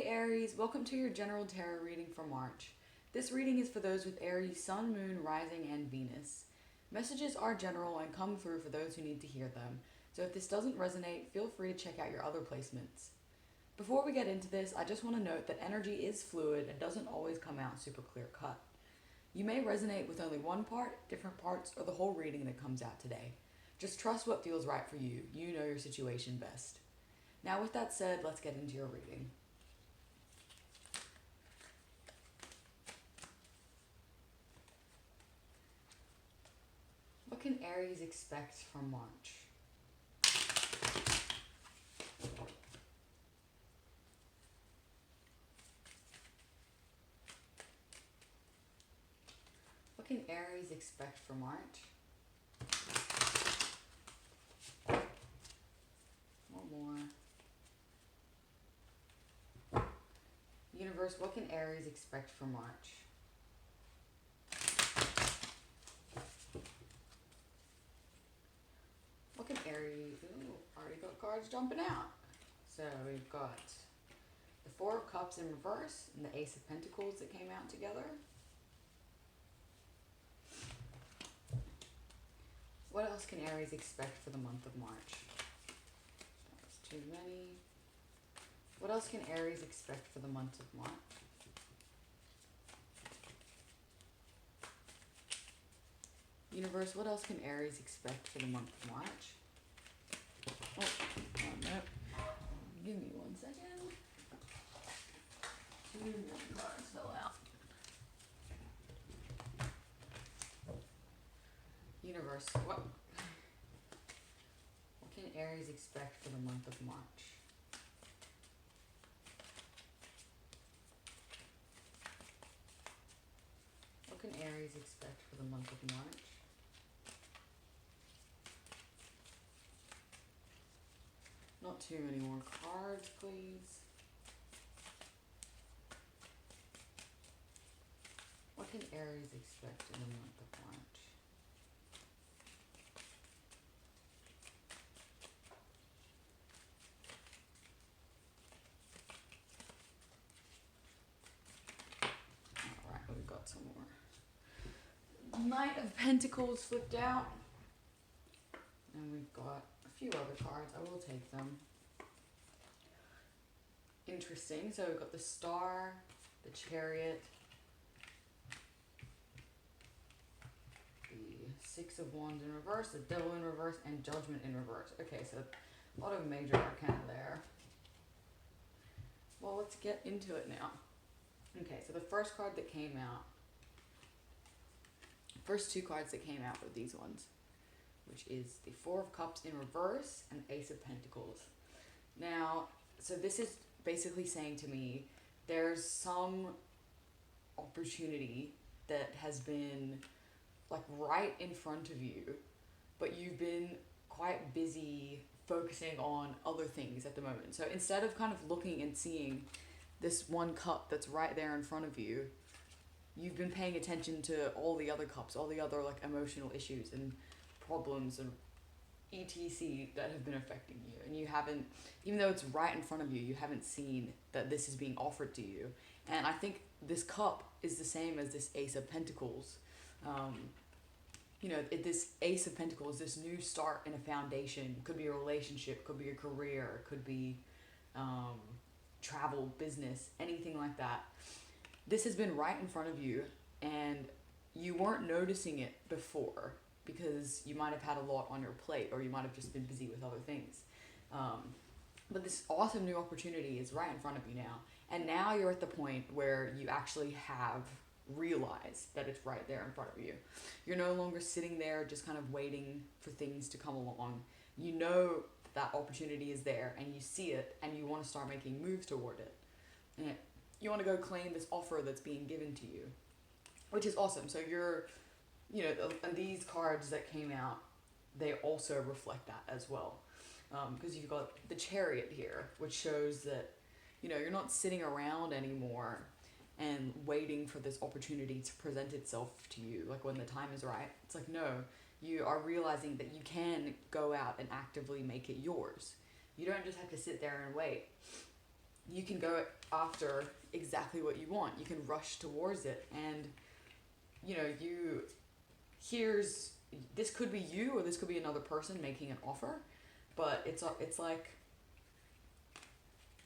Hey Aries, welcome to your general tarot reading for March. This reading is for those with Aries, Sun, Moon, Rising, and Venus. Messages are general and come through for those who need to hear them, so if this doesn't resonate, feel free to check out your other placements. Before we get into this, I just want to note that energy is fluid and doesn't always come out super clear cut. You may resonate with only one part, different parts, or the whole reading that comes out today. Just trust what feels right for you. You know your situation best. Now with that said, let's get into your reading. What can Aries expect from March? What can Aries expect for March? One more. Universe, what can Aries expect for March? What can Aries... Ooh, already got cards jumping out. So we've got the Four of Cups in reverse and the Ace of Pentacles that came out together. What else can Aries expect for the month of March? That was too many. What else can Aries expect for the month of March? Universe, what else can Aries expect for the month of March? Oh, no. Give me 1 second. Too many cards fell out. Universe, what can Aries expect for the month of March? What can Aries expect for the month of March? Not too many more cards, please. What can Aries expect in the month of March? Alright, we've got some more. Knight of Pentacles flipped out. And we've got a few other cards. I will take them. Interesting. So we've got the Star, the Chariot, the Six of Wands in reverse, the Devil in reverse, and Judgment in reverse. Okay, so a lot of major arcana there. Well, let's get into it now. Okay, so the first card that came out, first two cards that came out were these ones, which is the Four of Cups in reverse and Ace of Pentacles. Now, so this is basically saying to me, there's some opportunity that has been like right in front of you, but you've been quite busy focusing on other things at the moment. So instead of kind of looking and seeing this one cup that's right there in front of you, you've been paying attention to all the other cups, all the other like emotional issues and problems and etc that have been affecting you, and you haven't, even though it's right in front of you, you haven't seen that this is being offered to you. And I think this cup is the same as this Ace of Pentacles. This Ace of Pentacles, this new start in a foundation, could be a relationship, could be a career, could be travel, business, anything like that. This has been right in front of you, and you weren't noticing it before because you might have had a lot on your plate, or you might have just been busy with other things. But this awesome new opportunity is right in front of you now. And now you're at the point where you actually have realized that it's right there in front of you. You're no longer sitting there just kind of waiting for things to come along. You know that opportunity is there, and you see it, and you want to start making moves toward it. And you want to go claim this offer that's being given to you, which is awesome. So and these cards that came out, they also reflect that as well. Because you've got the Chariot here, which shows that, you're not sitting around anymore and waiting for this opportunity to present itself to you, like when the time is right. It's like, no, you are realizing that you can go out and actively make it yours. You don't just have to sit there and wait. you can go after exactly what you want. You can rush towards it, and you know, this could be you, or this could be another person making an offer, but it's like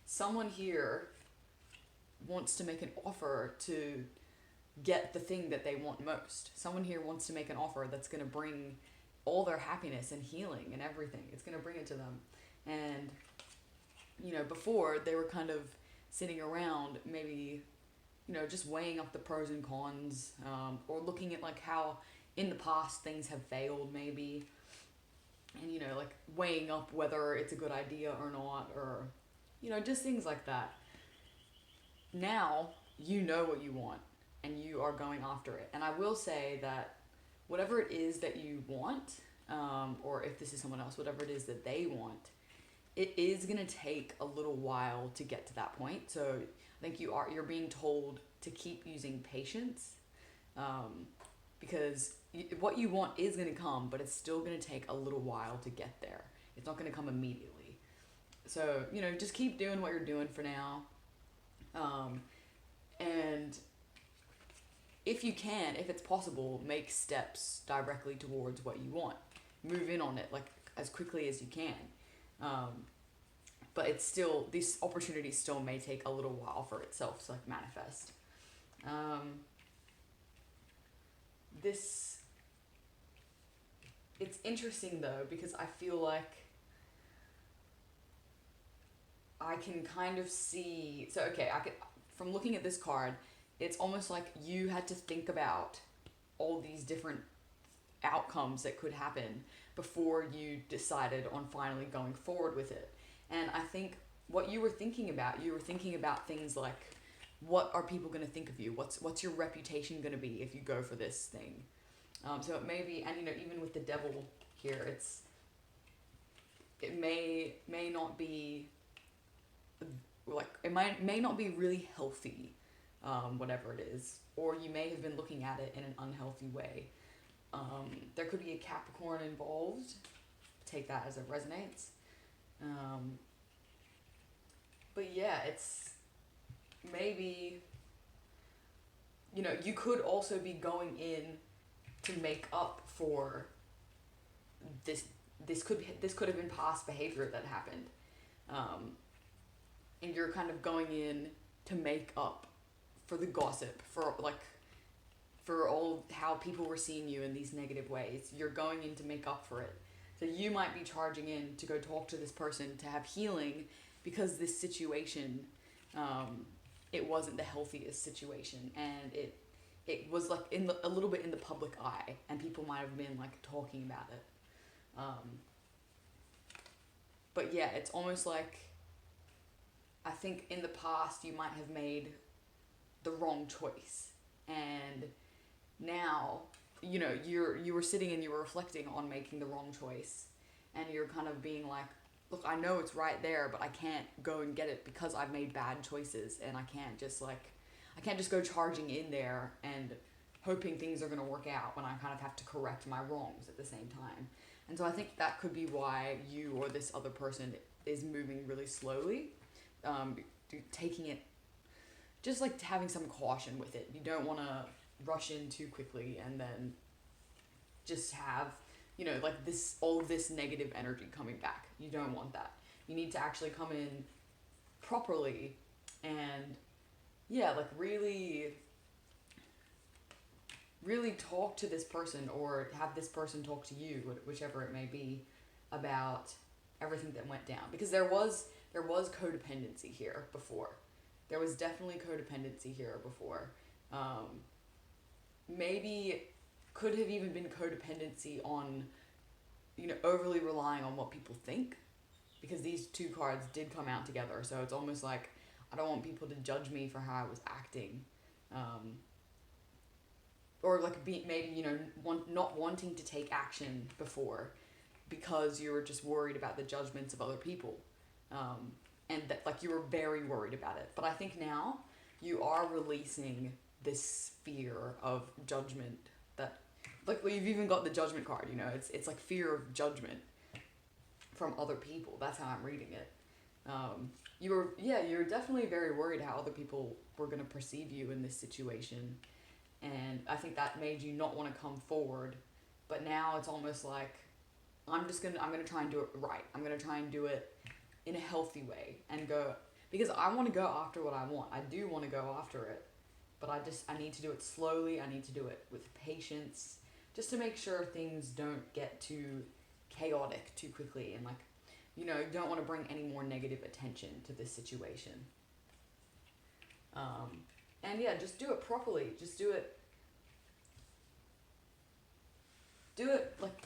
someone here wants to make an offer to get the thing that they want most. Someone here wants to make an offer that's going to bring all their happiness and healing and everything. It's going to bring it to them. And, you know, before they were kind of sitting around, maybe, you know, just weighing up the pros and cons, or looking at like how in the past things have failed maybe. And, you know, like weighing up whether it's a good idea or not, or, you know, just things like that. Now you know what you want and you are going after it. And I will say that whatever it is that you want, or if this is someone else, whatever it is that they want, it is going to take a little while to get to that point. So I think you're being told to keep using patience, because what you want is going to come, but it's still going to take a little while to get there. It's not going to come immediately. So, you know, just keep doing what you're doing for now. And if you can, if it's possible, make steps directly towards what you want. Move in on it like as quickly as you can. But it's still, this opportunity still may take a little while for itself to like manifest. It's interesting though, because I feel like I can kind of see, so okay, from looking at this card, it's almost like you had to think about all these different outcomes that could happen before you decided on finally going forward with it. And I think what you were thinking about things like, what are people going to think of you? What's your reputation going to be if you go for this thing? So it may be, and you know, even with the devil here, it may not be like, it may not be really healthy, whatever it is, or you may have been looking at it in an unhealthy way. There could be a Capricorn involved. Take that as it resonates. But yeah, it's maybe, you know, you could also be going in to make up for this. This could have been past behavior that happened, and you're kind of going in to make up for the gossip, for all how people were seeing you in these negative ways. You're going in to make up for it. So you might be charging in to go talk to this person to have healing, because this situation, it wasn't the healthiest situation, and it was like a little bit in the public eye, and people might have been like talking about it. But yeah, it's almost like, I think in the past you might have made the wrong choice, and now, you know, you were sitting and you were reflecting on making the wrong choice, and you're kind of being like, look, I know it's right there, but I can't go and get it because I've made bad choices, and I can't just go charging in there and hoping things are going to work out when I kind of have to correct my wrongs at the same time. And so I think that could be why you or this other person is moving really slowly, taking it, just like having some caution with it. You don't want to rush in too quickly and then just have, you know, like all of this negative energy coming back. You don't want that. You need to actually come in properly and, yeah, like really talk to this person, or have this person talk to you, whichever it may be, about everything that went down. Because there was codependency here before. There was definitely codependency here before. Maybe could have even been codependency on, you know, overly relying on what people think, because these two cards did come out together. So it's almost like, I don't want people to judge me for how I was acting. Or like maybe, you know, not wanting to take action before because you were just worried about the judgments of other people. And that, like, you were very worried about it. But I think now you are releasing this fear of judgment, that, like, well, you've even got the judgment card, you know, it's like fear of judgment from other people. That's how I'm reading it. You were definitely very worried how other people were going to perceive you in this situation. And I think that made you not want to come forward. But now it's almost like, I'm going to try and do it right. I'm going to try and do it in a healthy way and go, because I want to go after what I want. I do want to go after it. But I need to do it slowly. I need to do it with patience, just to make sure things don't get too chaotic too quickly, and like, you don't want to bring any more negative attention to this situation. And yeah, just do it properly. Just do it like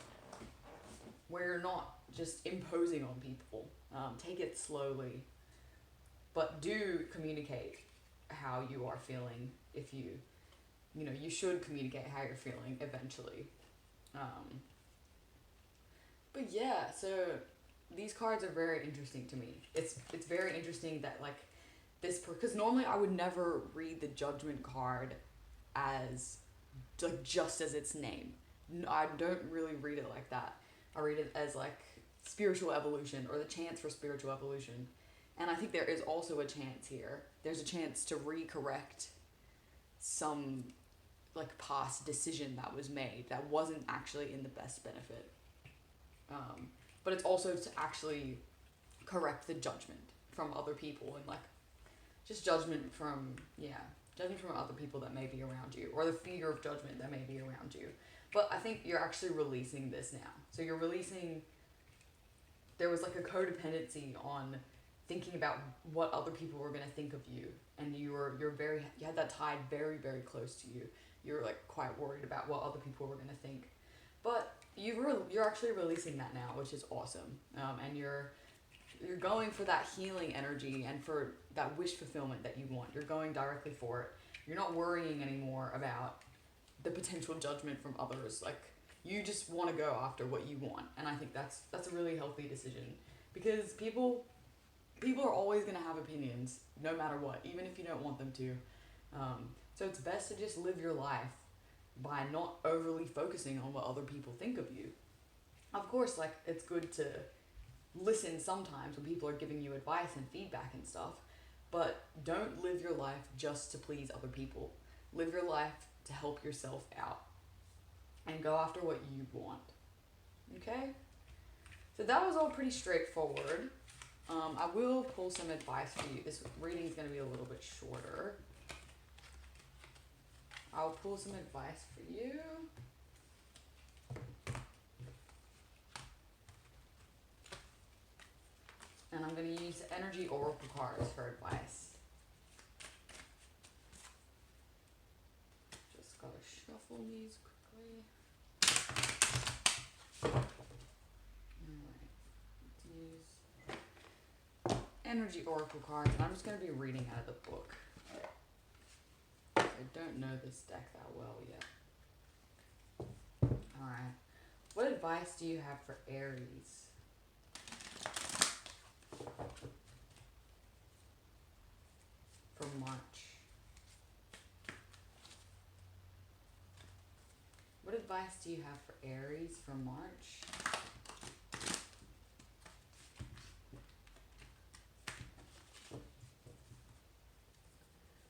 where you're not just imposing on people. Take it slowly, but do communicate how you are feeling. If you should communicate how you're feeling eventually. But yeah, so these cards are very interesting to me. It's very interesting that like this, because normally I would never read the Judgment card as like just as its name. I don't really read it like that. I read it as like spiritual evolution, or the chance for spiritual evolution. And I think there is also a chance here. There's a chance to recorrect some like past decision that was made that wasn't actually in the best benefit. But it's also to actually correct the judgment from other people, and like just judgment from other people that may be around you, or the fear of judgment that may be around you. But I think you're actually releasing this now. So you're releasing, there was like a codependency on thinking about what other people were going to think of you, and you had that tied very, very close to you. You're like quite worried about what other people were going to think. But you're actually releasing that now, which is awesome. And you're going for that healing energy and for that wish fulfillment that you want. You're going directly for it. You're not worrying anymore about the potential judgment from others. Like, you just want to go after what you want. And I think that's a really healthy decision, because people are always going to have opinions no matter what, even if you don't want them to. So it's best to just live your life by not overly focusing on what other people think of you. Of course, like, it's good to listen sometimes when people are giving you advice and feedback and stuff, but don't live your life just to please other people. Live your life to help yourself out and go after what you want. Okay? So that was all pretty straightforward. I will pull some advice for you. This reading is going to be a little bit shorter. I'll pull some advice for you. And I'm going to use energy oracle cards for advice. Just got to shuffle these quickly. Alright. Let's use energy oracle cards. And I'm just going to be reading out of the book. I don't know this deck that well yet. Alright. What advice do you have for Aries? For March. What advice do you have for Aries for March?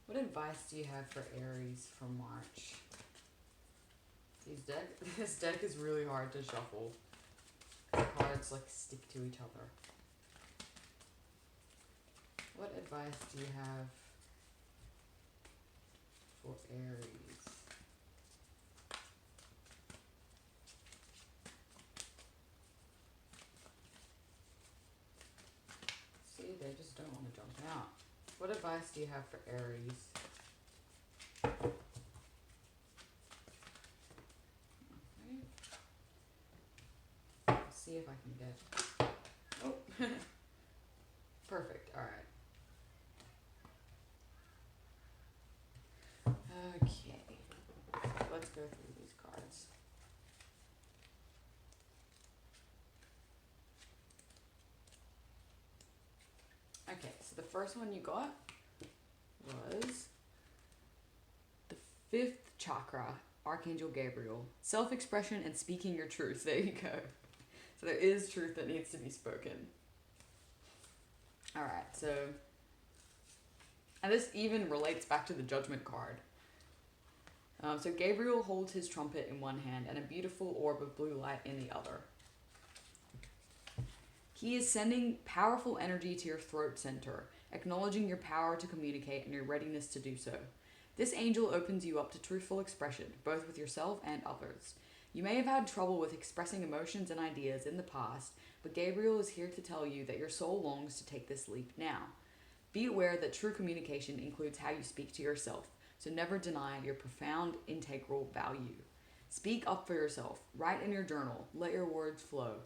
What advice do you have for Aries for March? This deck is really hard to shuffle. The cards like stick to each other. What advice do you have for Aries? See, they just don't want to jump out. What advice do you have for Aries? Okay. Let's see if I can get... Oh! Perfect, alright. Okay. Let's go through these cards. Okay, so the first one you got was the 5th chakra, Archangel Gabriel. Self-expression and speaking your truth. There you go. So there is truth that needs to be spoken. All right, so, and this even relates back to the Judgment card. So Gabriel holds his trumpet in one hand and a beautiful orb of blue light in the other. He is sending powerful energy to your throat center, acknowledging your power to communicate and your readiness to do so. This angel opens you up to truthful expression, both with yourself and others. You may have had trouble with expressing emotions and ideas in the past, but Gabriel is here to tell you that your soul longs to take this leap now. Be aware that true communication includes how you speak to yourself, so never deny your profound integral value. Speak up for yourself. Write in your journal. Let your words flow.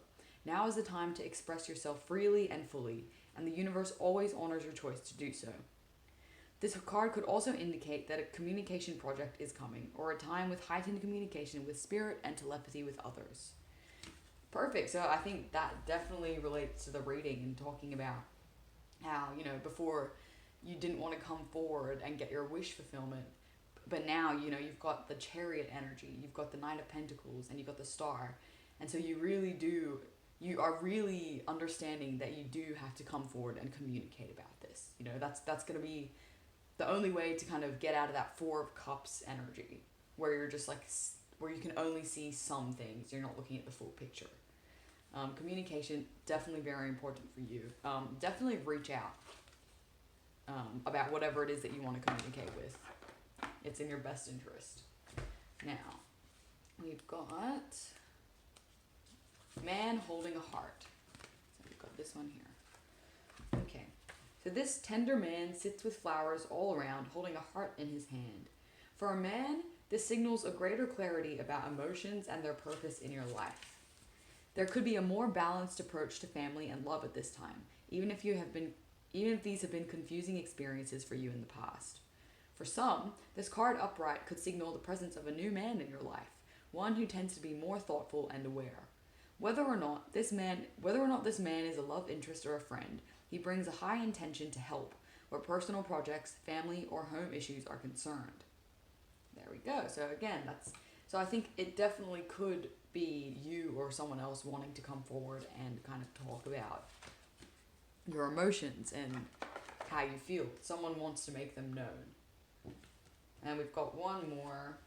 Now is the time to express yourself freely and fully, and the universe always honors your choice to do so. This card could also indicate that a communication project is coming, or a time with heightened communication with spirit and telepathy with others. Perfect. So I think that definitely relates to the reading and talking about how, before you didn't want to come forward and get your wish fulfillment, but now, you've got the Chariot energy, you've got the Knight of Pentacles, and you've got the Star. And so you are really understanding that you do have to come forward and communicate about this. That's going to be the only way to kind of get out of that Four of Cups energy, where you're just where you can only see some things, you're not looking at the full picture. Communication, definitely very important for you. Definitely reach out about whatever it is that you want to communicate with. It's in your best interest. Now, we've got Man holding a heart. So we've got this one here. Okay. So this tender man sits with flowers all around, holding a heart in his hand. For a man, this signals a greater clarity about emotions and their purpose in your life. There could be a more balanced approach to family and love at this time, even if these have been confusing experiences for you in the past. For some, this card upright could signal the presence of a new man in your life, one who tends to be more thoughtful and aware. Whether or not this man is a love interest or a friend, he brings a high intention to help where personal projects, family, or home issues are concerned. There we go. So again, so I think it definitely could be you or someone else wanting to come forward and kind of talk about your emotions and how you feel. Someone wants to make them known. And we've got one more,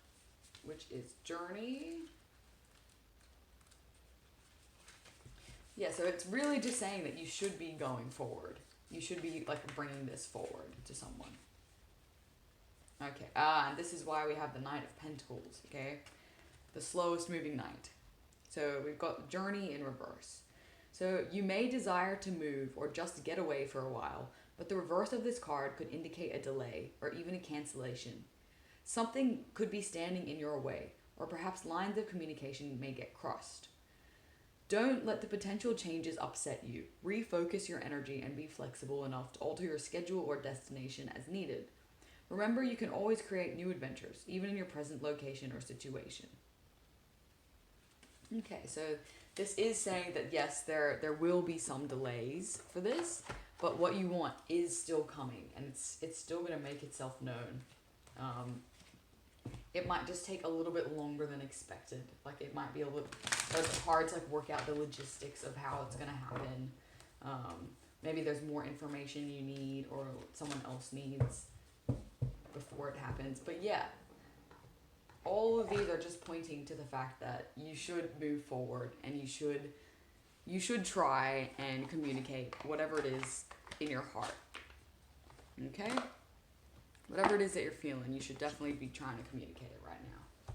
which is Journey. Yeah, so it's really just saying that you should be going forward. You should be bringing this forward to someone. Okay, and this is why we have the Knight of Pentacles, okay? The slowest moving knight. So we've got Journey in reverse. So you may desire to move or just get away for a while, but the reverse of this card could indicate a delay or even a cancellation. Something could be standing in your way, or perhaps lines of communication may get crossed. Don't let the potential changes upset you. Refocus your energy and be flexible enough to alter your schedule or destination as needed. Remember, you can always create new adventures, even in your present location or situation. Okay, so this is saying that yes, there will be some delays for this, but what you want is still coming, and it's still going to make itself known. It might just take a little bit longer than expected. It might be a little hard to work out the logistics of how it's going to happen. Maybe there's more information you need or someone else needs before it happens. But yeah, all of these are just pointing to the fact that you should move forward and you should try and communicate whatever it is in your heart. Okay? Whatever it is that you're feeling, you should definitely be trying to communicate it right now.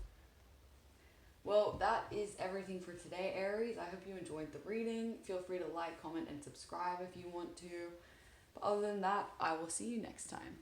Well, that is everything for today, Aries. I hope you enjoyed the reading. Feel free to like, comment, and subscribe if you want to. But other than that, I will see you next time.